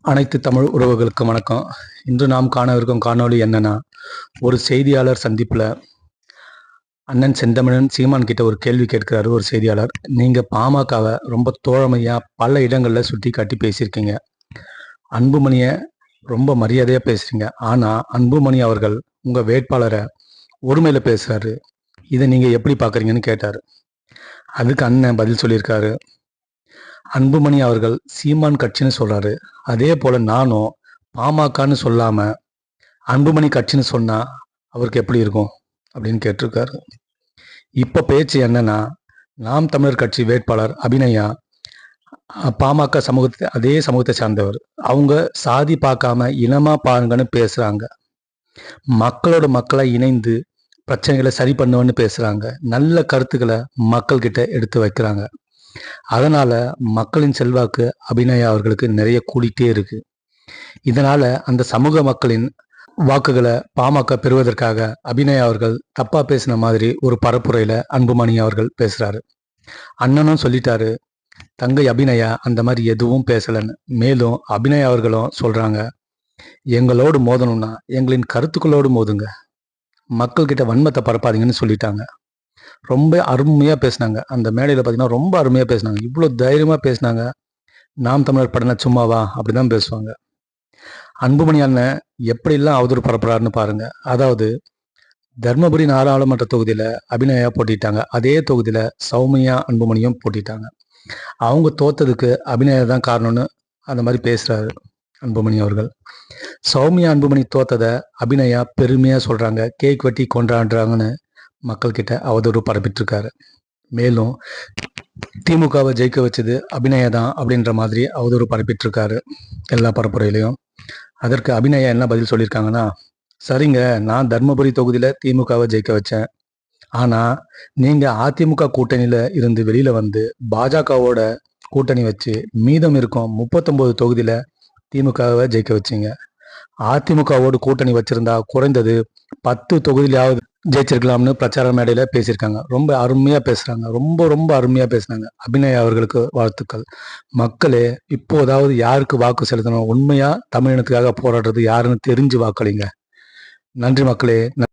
அனைத்து தமிழ் உறவுகளுக்கும் வணக்கம். இன்று நாம் காணவிருக்கும் காணொளி என்னன்னா, ஒரு செய்தியாளர் சந்திப்பில் அண்ணன் செந்தமிழன் சீமான் கிட்ட ஒரு கேள்வி கேட்கிறாரு ஒரு செய்தியாளர். நீங்கள் பாமகவை ரொம்ப தோழமையாக பல இடங்களில் சுட்டி காட்டி பேசியிருக்கீங்க. அன்புமணியை ரொம்ப மரியாதையாக பேசுகிறீங்க. ஆனால் அன்புமணி அவர்கள் உங்கள் வேட்பாளரை ஒருமையில் பேசுகிறாரு. இதை நீங்கள் எப்படி பார்க்குறீங்கன்னு கேட்டார். அதுக்கு அண்ணன் பதில் சொல்லியிருக்காரு. அன்புமணி அவர்கள் சீமான் கட்சின்னு சொல்றாரு. அதே போல நானும் பாமகன்னு சொல்லாம அன்புமணி கட்சின்னு சொன்னா அவருக்கு எப்படி இருக்கும் அப்படின்னு கேட்டிருக்காரு. இப்ப பேச்சு என்னன்னா, நாம் தமிழர் கட்சி வேட்பாளர் அபிநயா பாமக அதே சமூகத்தை சார்ந்தவர். அவங்க சாதி பார்க்காம இனமா பாருங்கன்னு பேசுறாங்க. மக்களோட மக்களை இணைந்து பிரச்சனைகளை சரி பண்ணுவேன்னு பேசுறாங்க. நல்ல கருத்துக்களை மக்கள் கிட்ட எடுத்து வைக்கிறாங்க. அதனால மக்களின் செல்வாக்கு அபிநயா அவர்களுக்கு நிறைய கூடிட்டே இருக்கு. இதனால அந்த சமூக மக்களின் வாக்குகளை பாமக பெறுவதற்காக அபிநயா அவர்கள் தப்பா பேசின மாதிரி ஒரு பரப்புரையில அன்புமணி அவர்கள் பேசுறாரு. அண்ணனும் சொல்லிட்டாரு, தங்கை அபிநயா அந்த மாதிரி எதுவும் பேசலன்னு. மேலும் அபிநயா அவர்களும் சொல்றாங்க, எங்களோடு மோதணும்னா எங்களின் கருத்துக்களோடு மோதுங்க, மக்கள் கிட்ட வன்மத்தை பரப்பாதீங்கன்னு சொல்லிட்டாங்க. ரொம்ப அருமையாக பேசினாங்க. அந்த மேடையில் பார்த்தீங்கன்னா ரொம்ப அருமையாக பேசினாங்க. இவ்வளோ தைரியமாக பேசினாங்க. நாம் தமிழர் படனா சும்மாவா அப்படி தான் பேசுவாங்க. அன்புமணி அண்ணன் எப்படிலாம் அவதூறு பரப்புறாருன்னு பாருங்க. அதாவது தர்மபுரி நாடாளுமன்ற தொகுதியில் அபிநயா போட்டிட்டாங்க. அதே தொகுதியில் சௌமியா அன்புமணியும் போட்டிட்டாங்க. அவங்க தோத்ததுக்கு அபிநயா தான் காரணம்னு அந்த மாதிரி பேசுகிறாரு அன்புமணி அவர்கள். சௌமியா அன்புமணி தோத்ததை அபிநயா பெருமையாக சொல்கிறாங்க, கேக் வெட்டி கொண்டாடுறாங்கன்னு மக்கள்கிட்ட அவதூறு பரப்பிட்டு இருக்காரு. மேலும் திமுகவை ஜெயிக்க வச்சது அபிநயா தான் அப்படின்ற மாதிரி அவதூறு பரப்பிட்டு இருக்காரு எல்லா பரப்புரையிலையும். அதற்கு அபிநயா என்ன பதில் சொல்லியிருக்காங்கன்னா, சரிங்க, நான் தர்மபுரி தொகுதியில் திமுகவை ஜெயிக்க வச்சேன். ஆனால் நீங்கள் அதிமுக கூட்டணியில் இருந்து வெளியில் வந்து பாஜகவோட கூட்டணி வச்சு மீதம் இருக்கும் 39 தொகுதியில் திமுகவை ஜெயிக்க வச்சிங்க. அதிமுகவோடு கூட்டணி வச்சிருந்தா குறைந்தது 10 தொகுதியிலாவது ஜெயிச்சிருக்கலாம்னு பிரச்சார மேடையில் பேசியிருக்காங்க. ரொம்ப அருமையாக பேசுகிறாங்க. ரொம்ப ரொம்ப அருமையாக பேசுனாங்க. அபிநயா அவர்களுக்கு வாழ்த்துக்கள். மக்களே, இப்போதாவது யாருக்கு வாக்கு செலுத்தணும், உண்மையாக தமிழினத்துக்காக போராடுறது யாருன்னு தெரிஞ்சு வாக்களிங்க. நன்றி மக்களே.